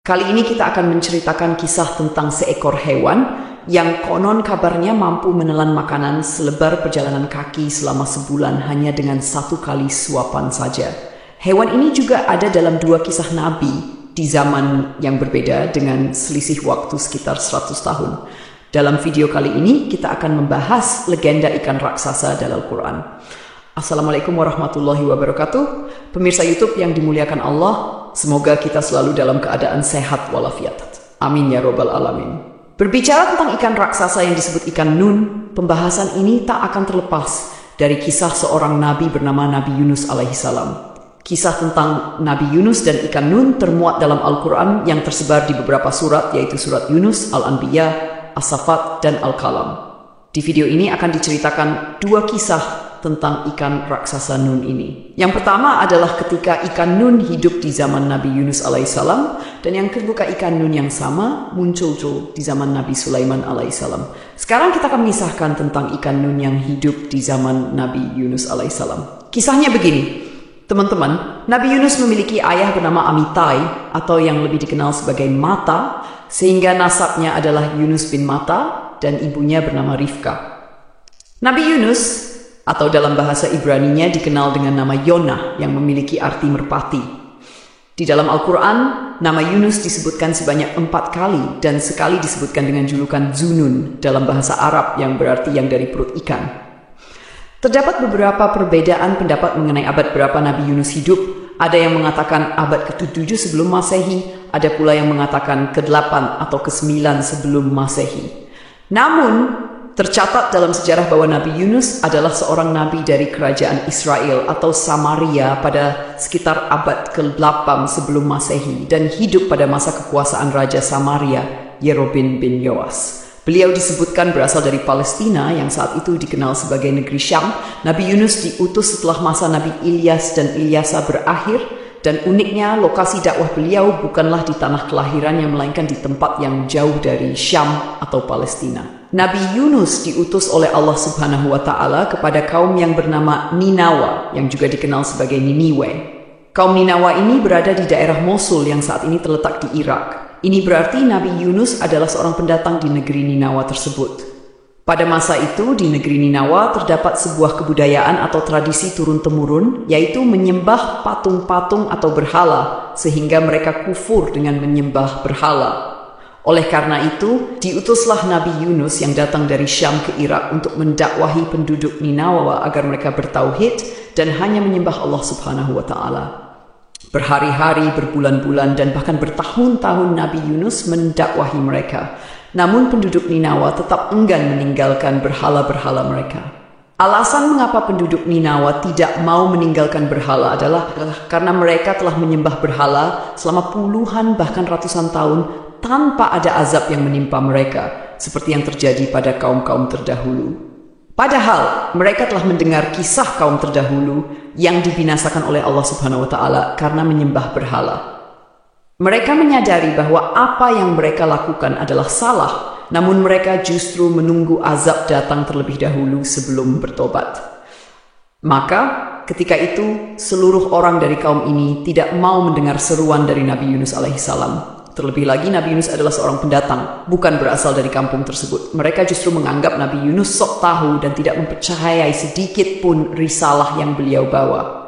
Kali ini kita akan menceritakan kisah tentang seekor hewan yang konon kabarnya mampu menelan makanan selebar perjalanan kaki selama sebulan hanya dengan 1 kali suapan saja. Hewan ini juga ada dalam 2 kisah Nabi di zaman yang berbeda dengan selisih waktu sekitar 100 tahun. Dalam video kali ini kita akan membahas legenda ikan raksasa dalam Al-Quran. Assalamualaikum warahmatullahi wabarakatuh. Pemirsa YouTube yang dimuliakan Allah, semoga kita selalu dalam keadaan sehat walafiat. Amin ya robbal alamin. Berbicara tentang ikan raksasa yang disebut ikan Nun, pembahasan ini tak akan terlepas dari kisah seorang nabi bernama Nabi Yunus alaihissalam. Kisah tentang Nabi Yunus dan ikan Nun termuat dalam Al-Quran yang tersebar di beberapa surat, yaitu surat Yunus, Al-Anbiya, As-Safat, dan Al-Kalam. Di video ini akan diceritakan 2 kisah tentang ikan raksasa Nun ini. Yang pertama adalah ketika ikan Nun hidup di zaman Nabi Yunus alaihissalam, dan yang kedua ikan Nun yang sama muncul di zaman Nabi Sulaiman alaihissalam. Sekarang kita akan mengisahkan tentang ikan Nun yang hidup di zaman Nabi Yunus alaihissalam. Kisahnya begini, teman-teman. Nabi Yunus memiliki ayah bernama Amitai atau yang lebih dikenal sebagai Mata, sehingga nasabnya adalah Yunus bin Mata, dan ibunya bernama Rifka. Nabi Yunus atau dalam bahasa Ibraninya dikenal dengan nama Yonah yang memiliki arti merpati. Di dalam Al-Quran, nama Yunus disebutkan sebanyak 4 kali dan sekali disebutkan dengan julukan Zunun dalam bahasa Arab yang berarti yang dari perut ikan. Terdapat beberapa perbedaan pendapat mengenai abad berapa Nabi Yunus hidup. Ada yang mengatakan abad ke-7 sebelum Masehi, ada pula yang mengatakan ke-8 atau ke-9 sebelum Masehi. Namun, tercatat dalam sejarah bahwa Nabi Yunus adalah seorang nabi dari kerajaan Israel atau Samaria pada sekitar abad ke-8 sebelum Masehi dan hidup pada masa kekuasaan Raja Samaria, Yerobeam bin Yoas. Beliau disebutkan berasal dari Palestina yang saat itu dikenal sebagai negeri Syam. Nabi Yunus diutus setelah masa Nabi Ilyas dan Ilyasa berakhir, dan uniknya lokasi dakwah beliau bukanlah di tanah kelahirannya melainkan di tempat yang jauh dari Syam atau Palestina. Nabi Yunus diutus oleh Allah Subhanahu wa Ta'ala kepada kaum yang bernama Ninawa, yang juga dikenal sebagai Niniwe. Kaum Ninawa ini berada di daerah Mosul yang saat ini terletak di Irak. Ini berarti Nabi Yunus adalah seorang pendatang di negeri Ninawa tersebut. Pada masa itu di negeri Ninawa terdapat sebuah kebudayaan atau tradisi turun-temurun, yaitu menyembah patung-patung atau berhala, sehingga mereka kufur dengan menyembah berhala. Oleh karena itu, diutuslah Nabi Yunus yang datang dari Syam ke Irak untuk mendakwahi penduduk Ninawa agar mereka bertauhid dan hanya menyembah Allah Subhanahu wa Ta'ala. Berhari-hari, berbulan-bulan, dan bahkan bertahun-tahun Nabi Yunus mendakwahi mereka. Namun penduduk Ninawa tetap enggan meninggalkan berhala-berhala mereka. Alasan mengapa penduduk Ninawa tidak mau meninggalkan berhala adalah karena mereka telah menyembah berhala selama puluhan bahkan ratusan tahun tanpa ada azab yang menimpa mereka, seperti yang terjadi pada kaum-kaum terdahulu. Padahal mereka telah mendengar kisah kaum terdahulu yang dibinasakan oleh Allah Subhanahu wa Ta'ala karena menyembah berhala. Mereka menyadari bahwa apa yang mereka lakukan adalah salah, namun mereka justru menunggu azab datang terlebih dahulu sebelum bertobat. Maka ketika itu seluruh orang dari kaum ini tidak mau mendengar seruan dari Nabi Yunus alaihissalam. Terlebih lagi Nabi Yunus adalah seorang pendatang, bukan berasal dari kampung tersebut. Mereka justru menganggap Nabi Yunus sok tahu dan tidak mempercayai sedikit pun risalah yang beliau bawa.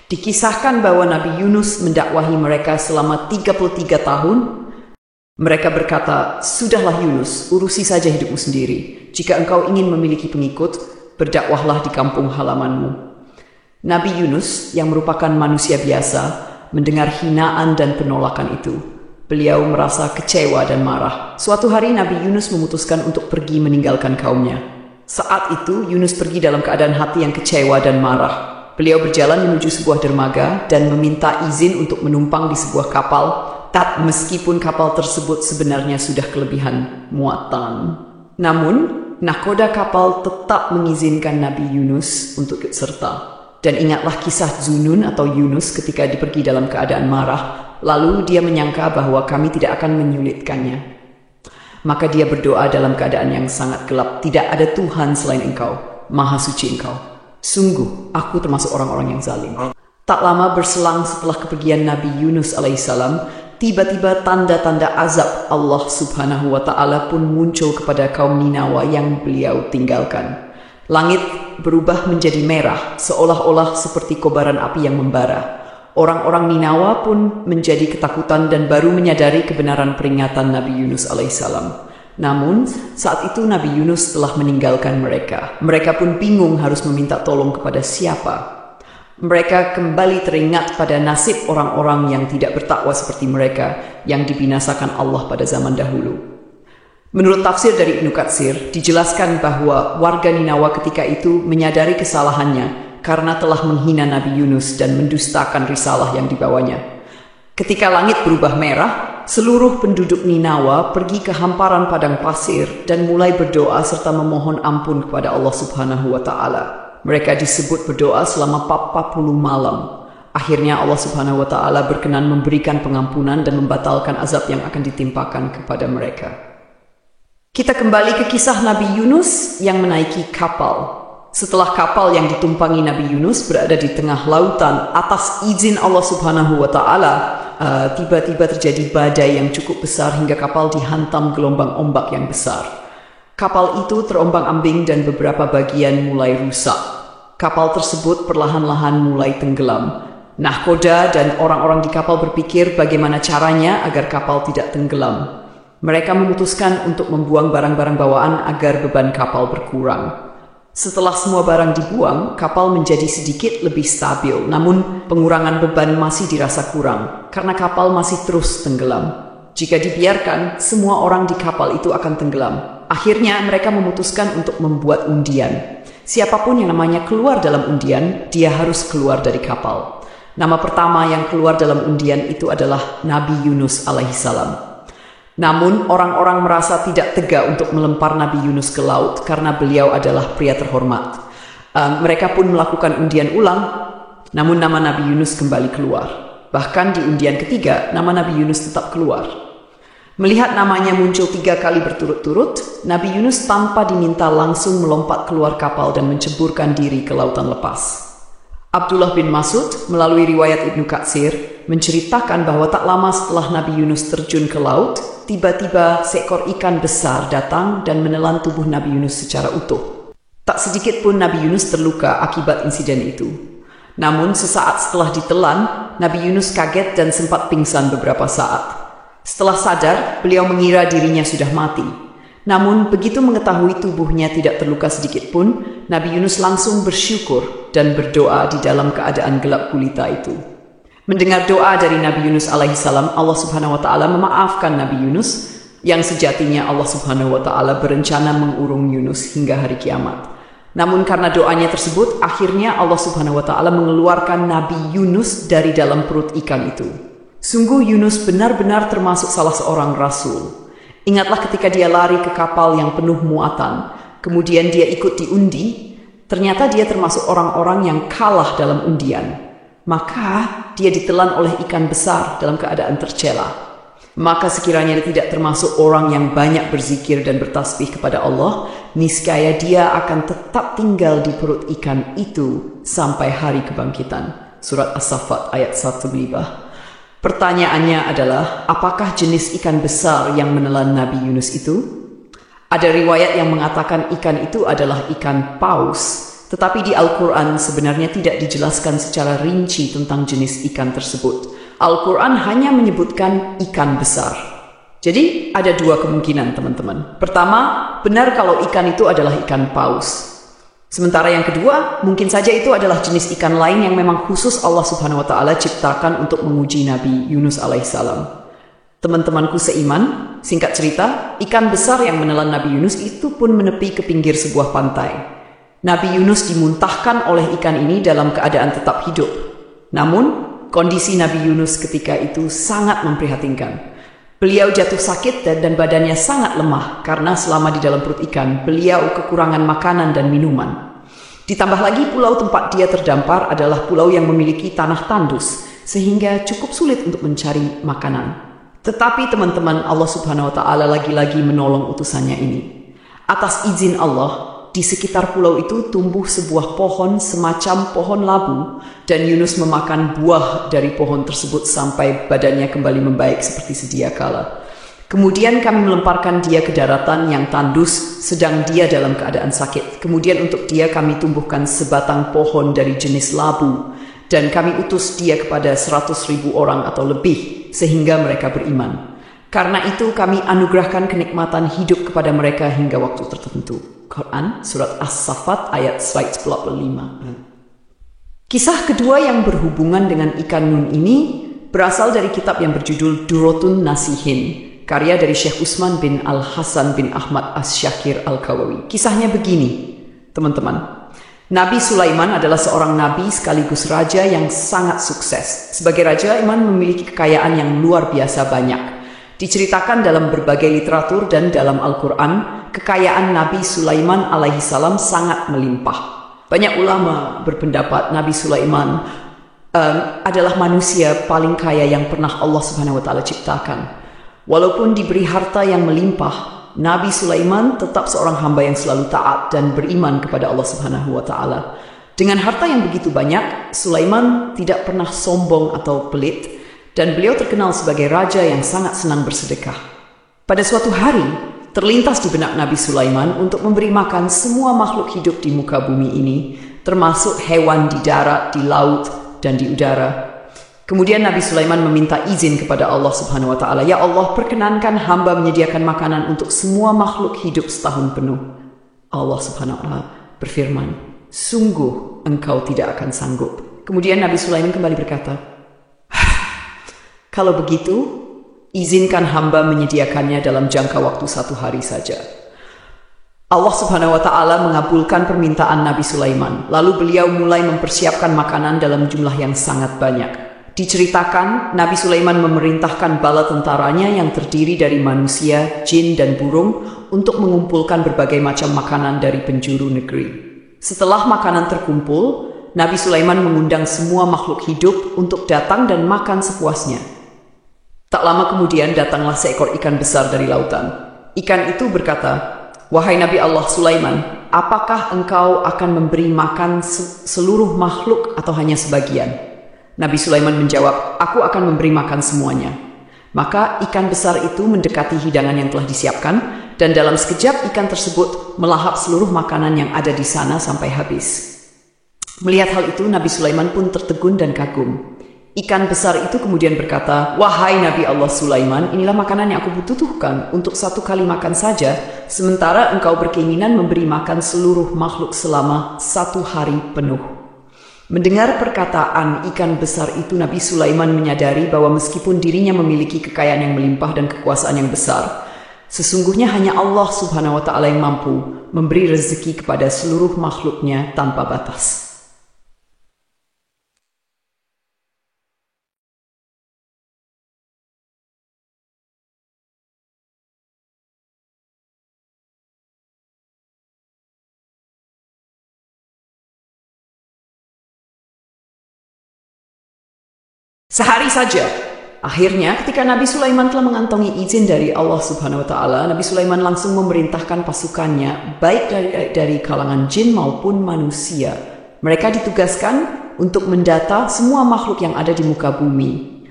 Dikisahkan bahwa Nabi Yunus mendakwahi mereka selama 33 tahun. Mereka berkata, "Sudahlah Yunus, urusi saja hidupmu sendiri. Jika engkau ingin memiliki pengikut, berdakwahlah di kampung halamanmu." Nabi Yunus yang merupakan manusia biasa mendengar hinaan dan penolakan itu. Beliau merasa kecewa dan marah. Suatu hari Nabi Yunus memutuskan untuk pergi meninggalkan kaumnya. Saat itu Yunus pergi dalam keadaan hati yang kecewa dan marah. Beliau berjalan menuju sebuah dermaga dan meminta izin untuk menumpang di sebuah kapal, meskipun kapal tersebut sebenarnya sudah kelebihan muatan. Namun, nakoda kapal tetap mengizinkan Nabi Yunus untuk ikut serta. Dan ingatlah kisah Zunun atau Yunus ketika pergi dalam keadaan marah, lalu dia menyangka bahwa kami tidak akan menyulitkannya. Maka dia berdoa dalam keadaan yang sangat gelap, "Tidak ada Tuhan selain Engkau, Maha Suci Engkau. Sungguh, aku termasuk orang-orang yang zalim." Tak lama berselang setelah kepergian Nabi Yunus alaihissalam, tiba-tiba tanda-tanda azab Allah Subhanahu wa Ta'ala pun muncul kepada kaum Ninawa yang beliau tinggalkan. Langit berubah menjadi merah, seolah-olah seperti kobaran api yang membara. Orang-orang Ninawa pun menjadi ketakutan dan baru menyadari kebenaran peringatan Nabi Yunus alaihissalam. Namun, saat itu Nabi Yunus telah meninggalkan mereka. Mereka pun bingung harus meminta tolong kepada siapa. Mereka kembali teringat pada nasib orang-orang yang tidak bertakwa seperti mereka yang dibinasakan Allah pada zaman dahulu. Menurut tafsir dari Ibnu Katsir, dijelaskan bahwa warga Ninawa ketika itu menyadari kesalahannya karena telah menghina Nabi Yunus dan mendustakan risalah yang dibawanya. Ketika langit berubah merah, seluruh penduduk Ninawa pergi ke hamparan padang pasir dan mulai berdoa serta memohon ampun kepada Allah Subhanahu wa Ta'ala. Mereka disebut berdoa selama 40 malam. Akhirnya Allah Subhanahu wa Ta'ala berkenan memberikan pengampunan dan membatalkan azab yang akan ditimpakan kepada mereka. Kita kembali ke kisah Nabi Yunus yang menaiki kapal. Setelah kapal yang ditumpangi Nabi Yunus berada di tengah lautan atas izin Allah Subhanahu wa Ta'ala, tiba-tiba terjadi badai yang cukup besar hingga kapal dihantam gelombang ombak yang besar. Kapal itu terombang-ambing dan beberapa bagian mulai rusak. Kapal tersebut perlahan-lahan mulai tenggelam. Nahkoda dan orang-orang di kapal berpikir bagaimana caranya agar kapal tidak tenggelam. Mereka memutuskan untuk membuang barang-barang bawaan agar beban kapal berkurang. Setelah semua barang dibuang, kapal menjadi sedikit lebih stabil. Namun, pengurangan beban masih dirasa kurang karena kapal masih terus tenggelam. Jika dibiarkan, semua orang di kapal itu akan tenggelam. Akhirnya mereka memutuskan untuk membuat undian. Siapapun yang namanya keluar dalam undian, dia harus keluar dari kapal. Nama pertama yang keluar dalam undian itu adalah Nabi Yunus alaihissalam. Namun orang-orang merasa tidak tega untuk melempar Nabi Yunus ke laut karena beliau adalah pria terhormat. Mereka pun melakukan undian ulang, namun nama Nabi Yunus kembali keluar. Bahkan di undian ketiga, nama Nabi Yunus tetap keluar. Melihat namanya muncul 3 kali berturut-turut, Nabi Yunus tanpa diminta langsung melompat keluar kapal dan menceburkan diri ke lautan lepas. Abdullah bin Mas'ud melalui riwayat Ibnu Katsir menceritakan bahwa tak lama setelah Nabi Yunus terjun ke laut, tiba-tiba seekor ikan besar datang dan menelan tubuh Nabi Yunus secara utuh. Tak sedikit pun Nabi Yunus terluka akibat insiden itu. Namun sesaat setelah ditelan, Nabi Yunus kaget dan sempat pingsan beberapa saat. Setelah sadar, beliau mengira dirinya sudah mati. Namun, begitu mengetahui tubuhnya tidak terluka sedikit pun, Nabi Yunus langsung bersyukur dan berdoa di dalam keadaan gelap gulita itu. Mendengar doa dari Nabi Yunus alaihissalam, Allah Subhanahu wa Ta'ala memaafkan Nabi Yunus, yang sejatinya Allah Subhanahu wa Ta'ala berencana mengurung Yunus hingga hari kiamat. Namun karena doanya tersebut, akhirnya Allah Subhanahu wa Ta'ala mengeluarkan Nabi Yunus dari dalam perut ikan itu. Sungguh Yunus benar-benar termasuk salah seorang rasul. Ingatlah ketika dia lari ke kapal yang penuh muatan, kemudian dia ikut diundi, ternyata dia termasuk orang-orang yang kalah dalam undian. Maka dia ditelan oleh ikan besar dalam keadaan tercela. Maka sekiranya dia tidak termasuk orang yang banyak berzikir dan bertasbih kepada Allah, niscaya dia akan tetap tinggal di perut ikan itu sampai hari kebangkitan. Surat As-Saffat ayat 1. Pertanyaannya adalah, apakah jenis ikan besar yang menelan Nabi Yunus itu? Ada riwayat yang mengatakan ikan itu adalah ikan paus, tetapi di Al-Quran sebenarnya tidak dijelaskan secara rinci tentang jenis ikan tersebut. Al-Quran hanya menyebutkan ikan besar. Jadi ada 2 kemungkinan teman-teman. Pertama, benar kalau ikan itu adalah ikan paus. Sementara yang kedua, mungkin saja itu adalah jenis ikan lain yang memang khusus Allah Subhanahu wa Ta'ala ciptakan untuk menguji Nabi Yunus alaihissalam. Teman-temanku seiman, singkat cerita, ikan besar yang menelan Nabi Yunus itu pun menepi ke pinggir sebuah pantai. Nabi Yunus dimuntahkan oleh ikan ini dalam keadaan tetap hidup. Namun, kondisi Nabi Yunus ketika itu sangat memprihatinkan. Beliau jatuh sakit dan badannya sangat lemah karena selama di dalam perut ikan, beliau kekurangan makanan dan minuman. Ditambah lagi pulau tempat dia terdampar adalah pulau yang memiliki tanah tandus, sehingga cukup sulit untuk mencari makanan. Tetapi teman-teman, Allah Subhanahu wa Ta'ala lagi-lagi menolong utusannya ini. Atas izin Allah, Di sekitar pulau itu tumbuh sebuah pohon semacam pohon labu, dan Yunus memakan buah dari pohon tersebut sampai badannya kembali membaik seperti sedia kala. Kemudian kami melemparkan dia ke daratan yang tandus, sedang dia dalam keadaan sakit. Kemudian untuk dia kami tumbuhkan sebatang pohon dari jenis labu, dan kami utus dia kepada 100.000 orang atau lebih, sehingga mereka beriman. Karena itu kami anugerahkan kenikmatan hidup kepada mereka hingga waktu tertentu. Quran, Surat As-Saffat ayat 145. Kisah kedua yang berhubungan dengan ikan nun ini berasal dari kitab yang berjudul Durratun Nasihin, karya dari Syekh Utsman bin Al-Hasan bin Ahmad As-Syakir Al-Kawawi. Kisahnya begini, teman-teman. Nabi Sulaiman adalah seorang nabi sekaligus raja yang sangat sukses. Sebagai raja, Sulaiman memiliki kekayaan yang luar biasa banyak. Diceritakan dalam berbagai literatur dan dalam Al-Quran, kekayaan Nabi Sulaiman alaihi salam sangat melimpah. Banyak ulama berpendapat Nabi Sulaiman adalah manusia paling kaya yang pernah Allah Subhanahu wa Ta'ala ciptakan. Walaupun diberi harta yang melimpah, Nabi Sulaiman tetap seorang hamba yang selalu taat dan beriman kepada Allah Subhanahu wa Ta'ala. Dengan harta yang begitu banyak, Sulaiman tidak pernah sombong atau pelit, dan beliau terkenal sebagai raja yang sangat senang bersedekah. Pada suatu hari, terlintas di benak Nabi Sulaiman untuk memberi makan semua makhluk hidup di muka bumi ini, termasuk hewan di darat, di laut, dan di udara. Kemudian Nabi Sulaiman meminta izin kepada Allah Subhanahu wa Ta'ala, "Ya Allah, perkenankan hamba menyediakan makanan untuk semua makhluk hidup setahun penuh." Allah Subhanahu wa Ta'ala berfirman, "Sungguh engkau tidak akan sanggup." Kemudian Nabi Sulaiman kembali berkata, "Kalau begitu, izinkan hamba menyediakannya dalam jangka waktu 1 hari saja." Allah Subhanahu wa Ta'ala mengabulkan permintaan Nabi Sulaiman. Lalu beliau mulai mempersiapkan makanan dalam jumlah yang sangat banyak. Diceritakan, Nabi Sulaiman memerintahkan bala tentaranya yang terdiri dari manusia, jin, dan burung untuk mengumpulkan berbagai macam makanan dari penjuru negeri. Setelah makanan terkumpul, Nabi Sulaiman mengundang semua makhluk hidup untuk datang dan makan sepuasnya. Tak lama kemudian datanglah seekor ikan besar dari lautan. Ikan itu berkata, "Wahai Nabi Allah Sulaiman, apakah engkau akan memberi makan seluruh makhluk atau hanya sebagian?" Nabi Sulaiman menjawab, "Aku akan memberi makan semuanya." Maka ikan besar itu mendekati hidangan yang telah disiapkan, dan dalam sekejap ikan tersebut melahap seluruh makanan yang ada di sana sampai habis. Melihat hal itu, Nabi Sulaiman pun tertegun dan kagum. Ikan besar itu kemudian berkata, "Wahai Nabi Allah Sulaiman, inilah makanan yang aku butuhkan untuk 1 kali makan saja, sementara engkau berkeinginan memberi makan seluruh makhluk selama 1 hari penuh." Mendengar perkataan ikan besar itu, Nabi Sulaiman menyadari bahwa meskipun dirinya memiliki kekayaan yang melimpah dan kekuasaan yang besar, sesungguhnya hanya Allah Subhanahu wa Ta'ala yang mampu memberi rezeki kepada seluruh makhluknya tanpa batas. Sehari saja. Akhirnya ketika Nabi Sulaiman telah mengantongi izin dari Allah Subhanahu wa Ta'ala, Nabi Sulaiman langsung memerintahkan pasukannya, baik dari kalangan jin maupun manusia. Mereka ditugaskan untuk mendata semua makhluk yang ada di muka bumi.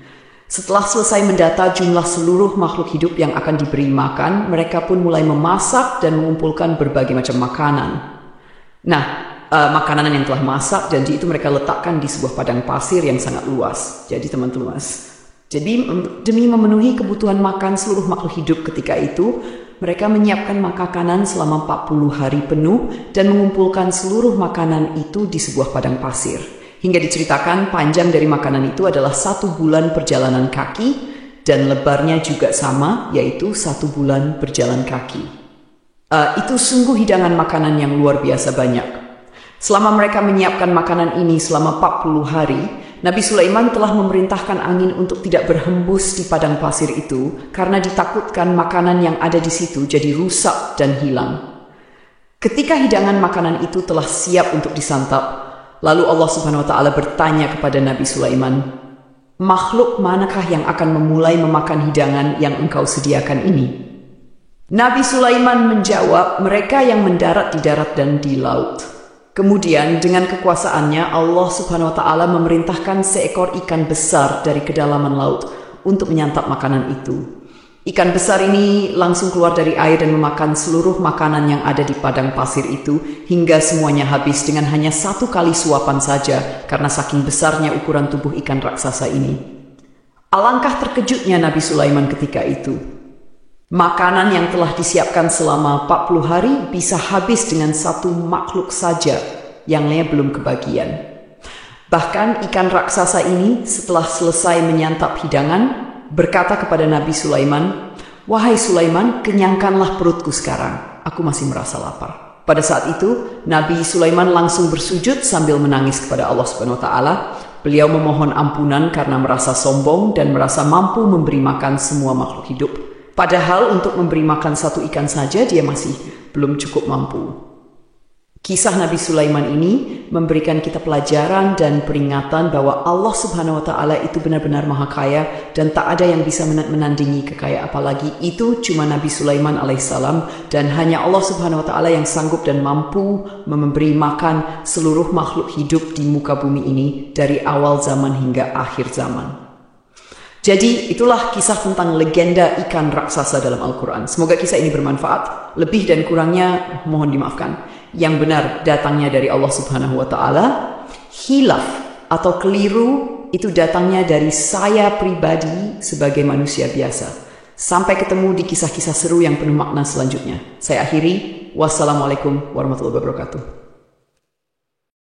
Setelah selesai mendata jumlah seluruh makhluk hidup yang akan diberi makan, mereka pun mulai memasak dan mengumpulkan berbagai macam makanan. Makanan yang telah masak, janji itu mereka letakkan di sebuah padang pasir yang sangat luas. Jadi teman-teman, demi memenuhi kebutuhan makan seluruh makhluk hidup ketika itu, mereka menyiapkan makanan selama 40 hari penuh dan mengumpulkan seluruh makanan itu di sebuah padang pasir. Hingga diceritakan panjang dari makanan itu adalah 1 bulan perjalanan kaki, dan lebarnya juga sama, yaitu 1 bulan berjalan kaki. Itu sungguh hidangan makanan yang luar biasa banyak. Selama mereka menyiapkan makanan ini selama 40 hari, Nabi Sulaiman telah memerintahkan angin untuk tidak berhembus di padang pasir itu karena ditakutkan makanan yang ada di situ jadi rusak dan hilang. Ketika hidangan makanan itu telah siap untuk disantap, lalu Allah Subhanahu wa Ta'ala bertanya kepada Nabi Sulaiman, "Makhluk manakah yang akan memulai memakan hidangan yang engkau sediakan ini?" Nabi Sulaiman menjawab, mereka yang mendarat di darat dan di laut. Kemudian dengan kekuasaannya Allah Subhanahu wa Ta'ala memerintahkan seekor ikan besar dari kedalaman laut untuk menyantap makanan itu. Ikan besar ini langsung keluar dari air dan memakan seluruh makanan yang ada di padang pasir itu hingga semuanya habis dengan hanya 1 kali suapan saja karena saking besarnya ukuran tubuh ikan raksasa ini. Alangkah terkejutnya Nabi Sulaiman ketika itu. Makanan yang telah disiapkan selama 40 hari bisa habis dengan 1 makhluk saja yang lainnya belum kebagian. Bahkan ikan raksasa ini setelah selesai menyantap hidangan berkata kepada Nabi Sulaiman, "Wahai Sulaiman, kenyangkanlah perutku sekarang. Aku masih merasa lapar." Pada saat itu, Nabi Sulaiman langsung bersujud sambil menangis kepada Allah Subhanahu wa Ta'ala. Beliau memohon ampunan karena merasa sombong dan merasa mampu memberi makan semua makhluk hidup. Padahal untuk memberi makan 1 ikan saja dia masih belum cukup mampu. Kisah Nabi Sulaiman ini memberikan kita pelajaran dan peringatan bahwa Allah Subhanahu wa Ta'ala itu benar-benar maha kaya dan tak ada yang bisa menandingi kekayaan, apalagi itu cuma Nabi Sulaiman alaihissalam, dan hanya Allah Subhanahu wa Ta'ala yang sanggup dan mampu memberi makan seluruh makhluk hidup di muka bumi ini dari awal zaman hingga akhir zaman. Jadi itulah kisah tentang legenda ikan raksasa dalam Al-Quran. Semoga kisah ini bermanfaat. Lebih dan kurangnya mohon dimaafkan. Yang benar datangnya dari Allah Subhanahu wa Ta'ala. Hilaf atau keliru itu datangnya dari saya pribadi sebagai manusia biasa. Sampai ketemu di kisah-kisah seru yang penuh makna selanjutnya. Saya akhiri. Wassalamualaikum warahmatullahi wabarakatuh.